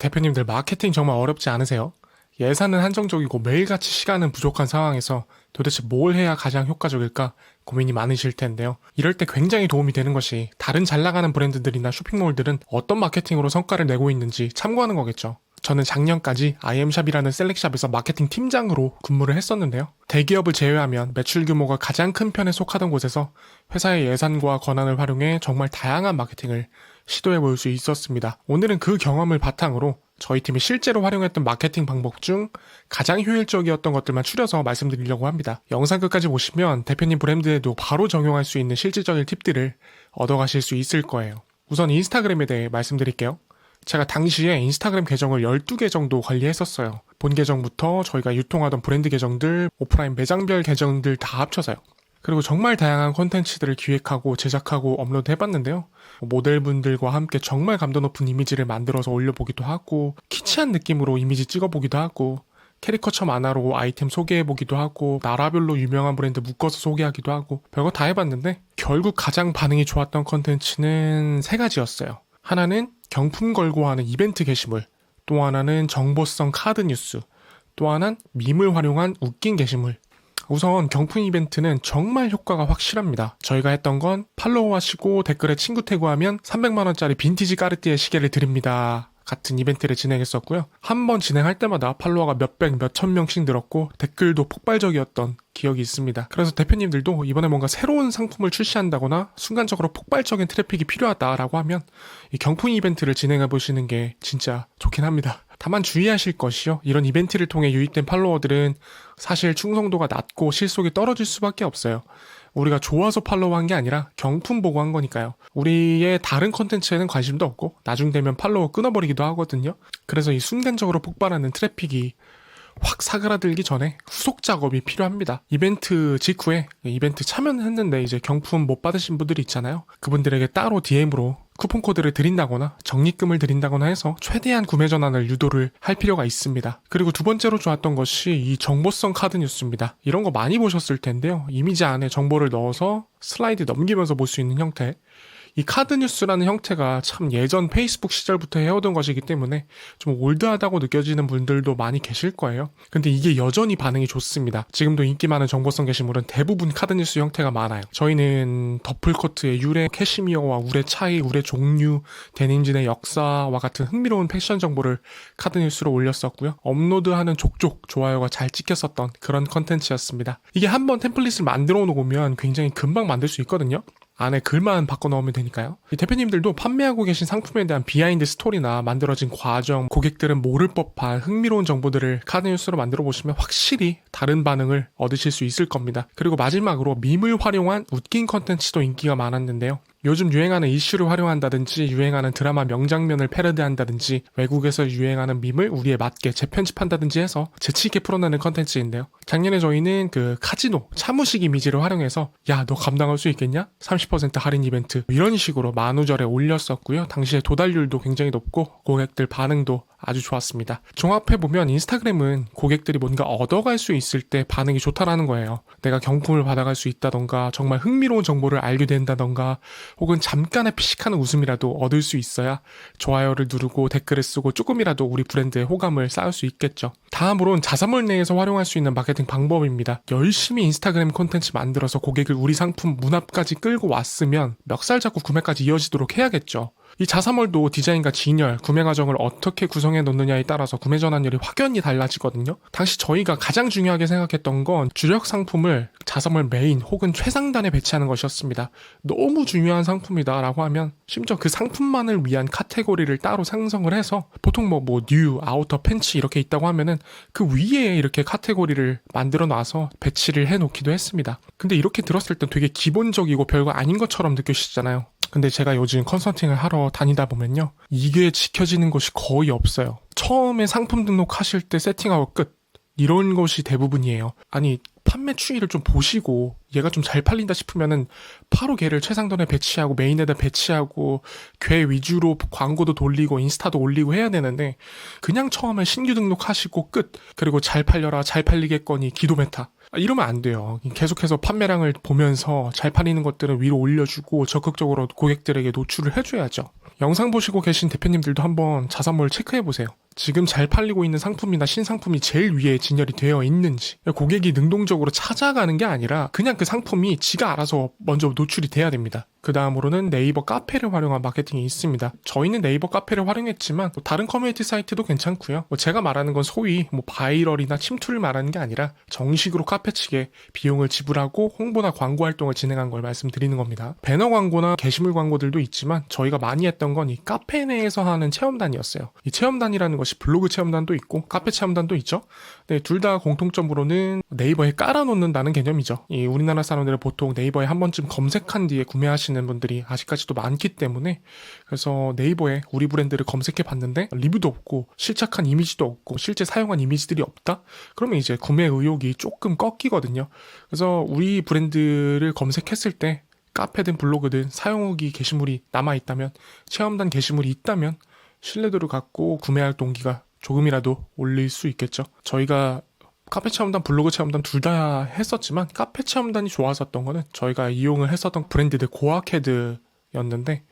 대표님들 마케팅 정말 어렵지 않으세요? 예산은 한정적이고 매일같이 시간은 부족한 상황에서 도대체 뭘 해야 가장 효과적일까 고민이 많으실 텐데요. 이럴 때 굉장히 도움이 되는 것이 다른 잘 나가는 브랜드들이나 쇼핑몰들은 어떤 마케팅으로 성과를 내고 있는지 참고하는 거겠죠. 저는 작년까지 IM샵이라는 셀렉샵에서 마케팅 팀장으로 근무를 했었는데요. 대기업을 제외하면 매출 규모가 가장 큰 편에 속하던 곳에서 회사의 예산과 권한을 활용해 정말 다양한 마케팅을 시도해 볼 수 있었습니다. 오늘은 그 경험을 바탕으로 저희 팀이 실제로 활용했던 마케팅 방법 중 가장 효율적이었던 것들만 추려서 말씀드리려고 합니다. 영상 끝까지 보시면 대표님 브랜드에도 바로 적용할 수 있는 실질적인 팁들을 얻어가실 수 있을 거예요. 우선 인스타그램에 대해 말씀드릴게요. 제가 당시에 인스타그램 계정을 12개 정도 관리했었어요. 본 계정부터 저희가 유통하던 브랜드 계정들, 오프라인 매장별 계정들 다 합쳐서요. 그리고 정말 다양한 콘텐츠들을 기획하고 제작하고 업로드 해봤는데요. 모델분들과 함께 정말 감도 높은 이미지를 만들어서 올려보기도 하고, 키치한 느낌으로 이미지 찍어보기도 하고, 캐리커처 만화로 아이템 소개해보기도 하고, 나라별로 유명한 브랜드 묶어서 소개하기도 하고, 별거 다 해봤는데 결국 가장 반응이 좋았던 콘텐츠는 3가지였어요. 하나는 경품 걸고 하는 이벤트 게시물, 또 하나는 정보성 카드 뉴스, 또 하나는 밈을 활용한 웃긴 게시물. 우선 경품 이벤트는 정말 효과가 확실합니다. 저희가 했던 건 팔로우 하시고 댓글에 친구 태그하면 300만원짜리 빈티지 까르띠에 시계를 드립니다 같은 이벤트를 진행했었고요. 한 번 진행할 때마다 팔로워가 몇백, 몇천 명씩 늘었고 댓글도 폭발적이었던 기억이 있습니다. 그래서 대표님들도 이번에 뭔가 새로운 상품을 출시한다거나 순간적으로 폭발적인 트래픽이 필요하다라고 하면 이 경품 이벤트를 진행해 보시는 게 진짜 좋긴 합니다. 다만 주의하실 것이요. 이런 이벤트를 통해 유입된 팔로워들은 사실 충성도가 낮고 실속이 떨어질 수밖에 없어요. 우리가 좋아서 팔로우한 게 아니라 경품 보고 한 거니까요. 우리의 다른 컨텐츠에는 관심도 없고 나중 되면 팔로워 끊어버리기도 하거든요. 그래서 이 순간적으로 폭발하는 트래픽이 확 사그라들기 전에 후속 작업이 필요합니다. 이벤트 직후에 이벤트 참여했는데 이제 경품 못 받으신 분들이 있잖아요. 그분들에게 따로 DM으로 쿠폰 코드를 드린다거나 적립금을 드린다거나 해서 최대한 구매 전환을 유도를 할 필요가 있습니다. 그리고 두 번째로 좋았던 것이 이 정보성 카드 뉴스입니다. 이런 거 많이 보셨을 텐데요. 이미지 안에 정보를 넣어서 슬라이드 넘기면서 볼 수 있는 형태. 이 카드 뉴스라는 형태가 참 예전 페이스북 시절부터 해오던 것이기 때문에 좀 올드하다고 느껴지는 분들도 많이 계실 거예요. 근데 이게 여전히 반응이 좋습니다. 지금도 인기 많은 정보성 게시물은 대부분 카드 뉴스 형태가 많아요. 저희는 더플코트의 유래, 캐시미어와 울의 차이, 울의 종류, 데님진의 역사와 같은 흥미로운 패션 정보를 카드 뉴스로 올렸었고요. 업로드하는 족족 좋아요가 잘 찍혔었던 그런 컨텐츠였습니다. 이게 한번 템플릿을 만들어 놓으면 굉장히 금방 만들 수 있거든요. 안에 글만 바꿔 넣으면 되니까요. 이 대표님들도 판매하고 계신 상품에 대한 비하인드 스토리나 만들어진 과정, 고객들은 모를 법한 흥미로운 정보들을 카드 뉴스로 만들어 보시면 확실히 다른 반응을 얻으실 수 있을 겁니다. 그리고 마지막으로 밈을 활용한 웃긴 컨텐츠도 인기가 많았는데요. 요즘 유행하는 이슈를 활용한다든지 유행하는 드라마 명장면을 패러디한다든지 외국에서 유행하는 밈을 우리에 맞게 재편집한다든지 해서 재치있게 풀어내는 컨텐츠인데요. 작년에 저희는 그 카지노 차무식 이미지를 활용해서 야, 너 감당할 수 있겠냐? 30% 할인 이벤트 이런 식으로 만우절에 올렸었고요. 당시에 도달률도 굉장히 높고 고객들 반응도 아주 좋았습니다. 종합해보면 인스타그램은 고객들이 뭔가 얻어갈 수 있을 때 반응이 좋다라는 거예요. 내가 경품을 받아갈 수 있다던가 정말 흥미로운 정보를 알게 된다던가 혹은 잠깐의 피식하는 웃음이라도 얻을 수 있어야 좋아요를 누르고 댓글을 쓰고 조금이라도 우리 브랜드의 호감을 쌓을 수 있겠죠. 다음으로는 자사몰 내에서 활용할 수 있는 마케팅 방법입니다. 열심히 인스타그램 콘텐츠 만들어서 고객을 우리 상품 문 앞까지 끌고 왔으면 멱살 잡고 구매까지 이어지도록 해야겠죠. 이 자사몰도 디자인과 진열, 구매 과정을 어떻게 구성해 놓느냐에 따라서 구매 전환율이 확연히 달라지거든요. 당시 저희가 가장 중요하게 생각했던 건 주력 상품을 자사몰 메인 혹은 최상단에 배치하는 것이었습니다. 너무 중요한 상품이다 라고 하면 심지어 그 상품만을 위한 카테고리를 따로 생성을 해서 보통 뉴, 아우터, 팬츠 이렇게 있다고 하면은 그 위에 이렇게 카테고리를 만들어 놔서 배치를 해 놓기도 했습니다. 근데 이렇게 들었을 땐 되게 기본적이고 별거 아닌 것처럼 느껴지잖아요. 근데 제가 요즘 컨설팅을 하러 다니다 보면요. 이게 지켜지는 것이 거의 없어요. 처음에 상품 등록하실 때 세팅하고 끝. 이런 것이 대부분이에요. 아니, 판매 추이를 좀 보시고 얘가 좀 잘 팔린다 싶으면은 바로 걔를 최상단에 배치하고 메인에다 배치하고 걔 위주로 광고도 돌리고 인스타도 올리고 해야 되는데 그냥 처음에 신규 등록하시고 끝. 그리고 잘 팔려라, 잘 팔리겠거니, 기도 메타. 이러면 안 돼요. 계속해서 판매량을 보면서 잘 팔리는 것들은 위로 올려주고 적극적으로 고객들에게 노출을 해줘야죠. 영상 보시고 계신 대표님들도 한번 자사몰 체크해보세요. 지금 잘 팔리고 있는 상품이나 신상품이 제일 위에 진열이 되어 있는지, 고객이 능동적으로 찾아가는 게 아니라 그냥 그 상품이 지가 알아서 먼저 노출이 돼야 됩니다. 그 다음으로는 네이버 카페를 활용한 마케팅이 있습니다. 저희는 네이버 카페를 활용했지만 다른 커뮤니티 사이트도 괜찮고요. 제가 말하는 건 소위 바이럴이나 침투를 말하는 게 아니라 정식으로 카페 측에 비용을 지불하고 홍보나 광고 활동을 진행한 걸 말씀드리는 겁니다. 배너 광고나 게시물 광고들도 있지만 저희가 많이 했던 건 이 카페 내에서 하는 체험단이었어요. 이 체험단이라는 것이 블로그 체험단도 있고 카페 체험단도 있죠. 네, 둘 다 공통점으로는 네이버에 깔아놓는다는 개념이죠. 이 우리나라 사람들은 보통 네이버에 한 번쯤 검색한 뒤에 구매하시는 분들이 아직까지도 많기 때문에, 그래서 네이버에 우리 브랜드를 검색해 봤는데 리뷰도 없고 실착한 이미지도 없고 실제 사용한 이미지들이 없다? 그러면 이제 구매 의욕이 조금 꺾이거든요. 그래서 우리 브랜드를 검색했을 때 카페든 블로그든 사용 후기 게시물이 남아있다면, 체험단 게시물이 있다면 신뢰도를 갖고 구매할 동기가 조금이라도 올릴 수 있겠죠. 저희가 카페 체험단, 블로그 체험단 둘 다 했었지만 카페 체험단이 좋았었던 거는 저희가 이용을 했었던 브랜드들 고아캐드였는데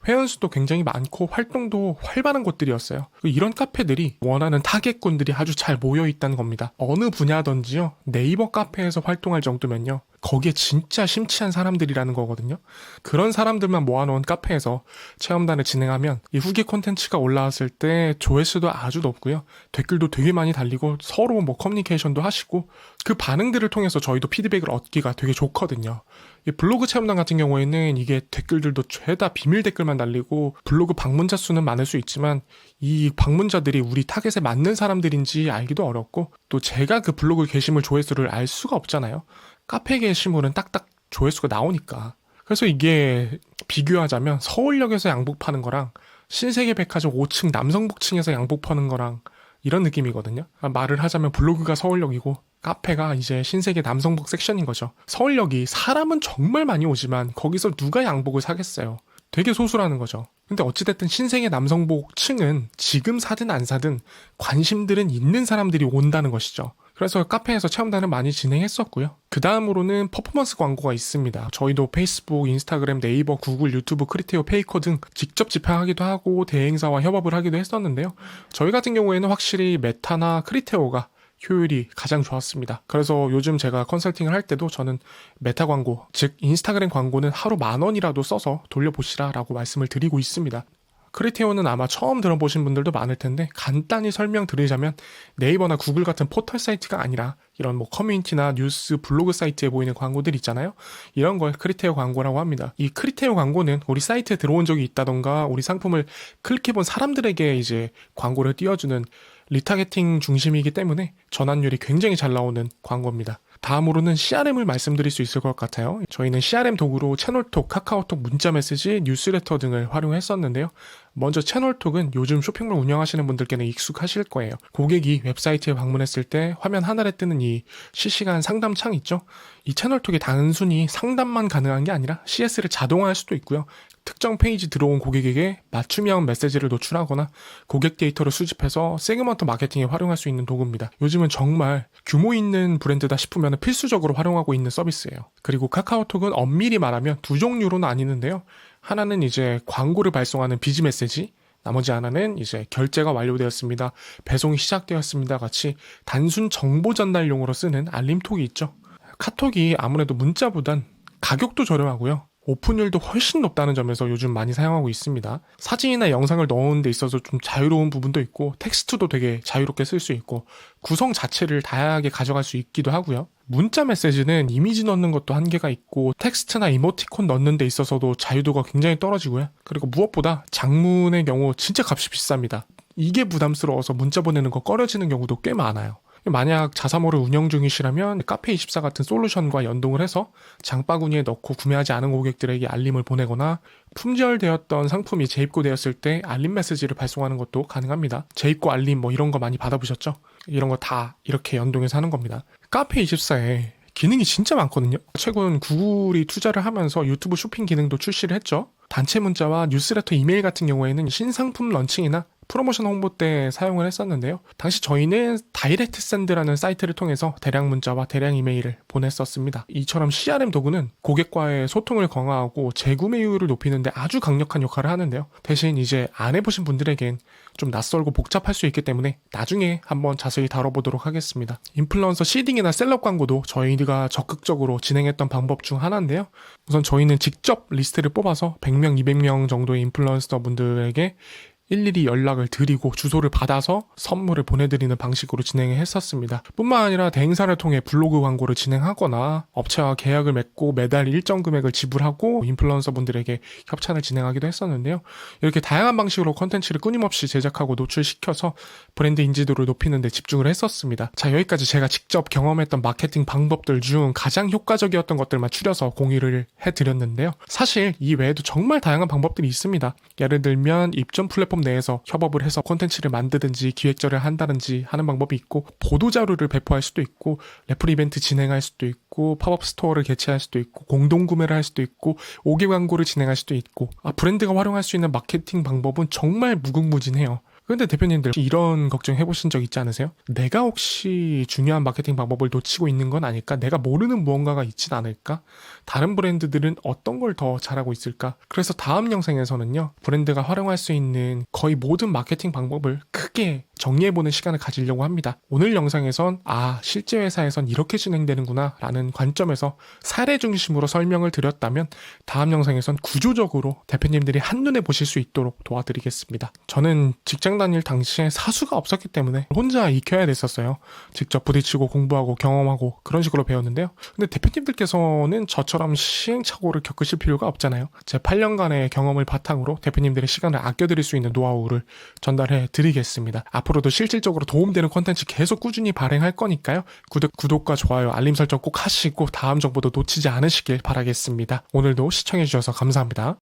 회원수도 굉장히 많고 활동도 활발한 곳들이었어요. 이런 카페들이 원하는 타겟군들이 아주 잘 모여있다는 겁니다. 어느 분야든지요, 네이버 카페에서 활동할 정도면요, 거기에 진짜 심취한 사람들이라는 거거든요. 그런 사람들만 모아놓은 카페에서 체험단을 진행하면 이 후기 콘텐츠가 올라왔을 때 조회수도 아주 높고요, 댓글도 되게 많이 달리고 서로 커뮤니케이션도 하시고, 그 반응들을 통해서 저희도 피드백을 얻기가 되게 좋거든요. 이 블로그 체험단 같은 경우에는 이게 댓글들도 죄다 비밀 댓글만 달리고 블로그 방문자 수는 많을 수 있지만 이 방문자들이 우리 타겟에 맞는 사람들인지 알기도 어렵고, 또 제가 그 블로그 게시물 조회수를 알 수가 없잖아요. 카페 게시물은 딱딱 조회수가 나오니까. 그래서 이게 비교하자면 서울역에서 양복 파는 거랑 신세계백화점 5층 남성복층에서 양복 파는 거랑 이런 느낌이거든요. 말을 하자면 블로그가 서울역이고 카페가 이제 신세계 남성복 섹션인 거죠. 서울역이 사람은 정말 많이 오지만 거기서 누가 양복을 사겠어요. 되게 소수라는 거죠. 근데 어찌됐든 신세계 남성복 층은 지금 사든 안 사든 관심들은 있는 사람들이 온다는 것이죠. 그래서 카페에서 체험단을 많이 진행했었고요. 그 다음으로는 퍼포먼스 광고가 있습니다. 저희도 페이스북, 인스타그램, 네이버, 구글, 유튜브, 크리테오, 페이커 등 직접 집행하기도 하고 대행사와 협업을 하기도 했었는데요. 저희 같은 경우에는 확실히 메타나 크리테오가 효율이 가장 좋았습니다. 그래서 요즘 제가 컨설팅을 할 때도 저는 메타 광고, 즉 인스타그램 광고는 하루 10,000원이라도 써서 돌려보시라라고 말씀을 드리고 있습니다. 크리테오는 아마 처음 들어보신 분들도 많을 텐데 간단히 설명드리자면 네이버나 구글 같은 포털 사이트가 아니라 이런 커뮤니티나 뉴스, 블로그 사이트에 보이는 광고들 있잖아요. 이런 걸 크리테오 광고라고 합니다. 이 크리테오 광고는 우리 사이트에 들어온 적이 있다던가 우리 상품을 클릭해본 사람들에게 이제 광고를 띄워주는 리타게팅 중심이기 때문에 전환율이 굉장히 잘 나오는 광고입니다. 다음으로는 CRM을 말씀드릴 수 있을 것 같아요. 저희는 CRM 도구로 채널톡, 카카오톡, 문자메시지, 뉴스레터 등을 활용했었는데요. 먼저 채널톡은 요즘 쇼핑몰 운영하시는 분들께는 익숙하실 거예요. 고객이 웹사이트에 방문했을 때 화면 하늘에 뜨는 이 실시간 상담창 있죠? 이 채널톡이 단순히 상담만 가능한 게 아니라 CS를 자동화할 수도 있고요. 특정 페이지 들어온 고객에게 맞춤형 메시지를 노출하거나 고객 데이터를 수집해서 세그먼트 마케팅에 활용할 수 있는 도구입니다. 요즘은 정말 규모 있는 브랜드다 싶으면 필수적으로 활용하고 있는 서비스예요. 그리고 카카오톡은 엄밀히 말하면 두 종류로 나뉘는데요. 하나는 이제 광고를 발송하는 비즈 메시지, 나머지 하나는 이제 결제가 완료되었습니다, 배송이 시작되었습니다 같이 단순 정보 전달용으로 쓰는 알림톡이 있죠. 카톡이 아무래도 문자보단 가격도 저렴하고요. 오픈율도 훨씬 높다는 점에서 요즘 많이 사용하고 있습니다. 사진이나 영상을 넣는 데 있어서 좀 자유로운 부분도 있고 텍스트도 되게 자유롭게 쓸 수 있고 구성 자체를 다양하게 가져갈 수 있기도 하고요. 문자 메시지는 이미지 넣는 것도 한계가 있고 텍스트나 이모티콘 넣는 데 있어서도 자유도가 굉장히 떨어지고요. 그리고 무엇보다 장문의 경우 진짜 값이 비쌉니다. 이게 부담스러워서 문자 보내는 거 꺼려지는 경우도 꽤 많아요. 만약 자사몰을 운영 중이시라면 카페24 같은 솔루션과 연동을 해서 장바구니에 넣고 구매하지 않은 고객들에게 알림을 보내거나 품절되었던 상품이 재입고되었을 때 알림 메시지를 발송하는 것도 가능합니다. 재입고 알림 이런 거 많이 받아보셨죠? 이런 거 다 이렇게 연동해서 하는 겁니다. 카페24에 기능이 진짜 많거든요. 최근 구글이 투자를 하면서 유튜브 쇼핑 기능도 출시를 했죠. 단체 문자와 뉴스레터 이메일 같은 경우에는 신상품 런칭이나 프로모션 홍보 때 사용을 했었는데요. 당시 저희는 다이렉트 샌드라는 사이트를 통해서 대량 문자와 대량 이메일을 보냈었습니다. 이처럼 CRM 도구는 고객과의 소통을 강화하고 재구매율을 높이는데 아주 강력한 역할을 하는데요. 대신 이제 안 해보신 분들에겐 좀 낯설고 복잡할 수 있기 때문에 나중에 한번 자세히 다뤄보도록 하겠습니다. 인플루언서 시딩이나 셀럽 광고도 저희가 적극적으로 진행했던 방법 중 하나인데요. 우선 저희는 직접 리스트를 뽑아서 100명, 200명 정도의 인플루언서 분들에게 일일이 연락을 드리고 주소를 받아서 선물을 보내드리는 방식으로 진행을 했었습니다. 뿐만 아니라 대행사를 통해 블로그 광고를 진행하거나 업체와 계약을 맺고 매달 일정 금액을 지불하고 인플루언서 분들에게 협찬을 진행하기도 했었는데요. 이렇게 다양한 방식으로 콘텐츠를 끊임없이 제작하고 노출시켜서 브랜드 인지도를 높이는 데 집중을 했었습니다. 자, 여기까지 제가 직접 경험했던 마케팅 방법들 중 가장 효과적이었던 것들만 추려서 공유를 해드렸는데요. 사실 이 외에도 정말 다양한 방법들이 있습니다. 예를 들면 입점 플랫폼 내에서 협업을 해서 콘텐츠를 만드든지 기획전을 한다든지 하는 방법이 있고, 보도자료를 배포할 수도 있고, 레플 이벤트 진행할 수도 있고, 팝업 스토어를 개최할 수도 있고, 공동구매를 할 수도 있고, 5개 광고를 진행할 수도 있고, 브랜드가 활용할 수 있는 마케팅 방법은 정말 무궁무진해요. 근데 대표님들 이런 걱정 해보신 적 있지 않으세요? 내가 혹시 중요한 마케팅 방법을 놓치고 있는 건 아닐까? 내가 모르는 무언가가 있진 않을까? 다른 브랜드들은 어떤 걸 더 잘하고 있을까? 그래서 다음 영상에서는요, 브랜드가 활용할 수 있는 거의 모든 마케팅 방법을 크게 정리해보는 시간을 가지려고 합니다. 오늘 영상에선 실제 회사에선 이렇게 진행되는구나 라는 관점에서 사례 중심으로 설명을 드렸다면, 다음 영상에선 구조적으로 대표님들이 한눈에 보실 수 있도록 도와드리겠습니다. 저는 직장 다닐 당시에 사수가 없었기 때문에 혼자 익혀야 됐었어요. 직접 부딪히고 공부하고 경험하고 그런 식으로 배웠는데요. 근데 대표님들께서는 저처럼 시행착오를 겪으실 필요가 없잖아요. 제 8년간의 경험을 바탕으로 대표님들의 시간을 아껴드릴 수 있는 노하우를 전달해 드리겠습니다. 앞으로도 실질적으로 도움되는 콘텐츠 계속 꾸준히 발행할 거니까요. 구독과 좋아요, 알림 설정 꼭 하시고 다음 정보도 놓치지 않으시길 바라겠습니다. 오늘도 시청해주셔서 감사합니다.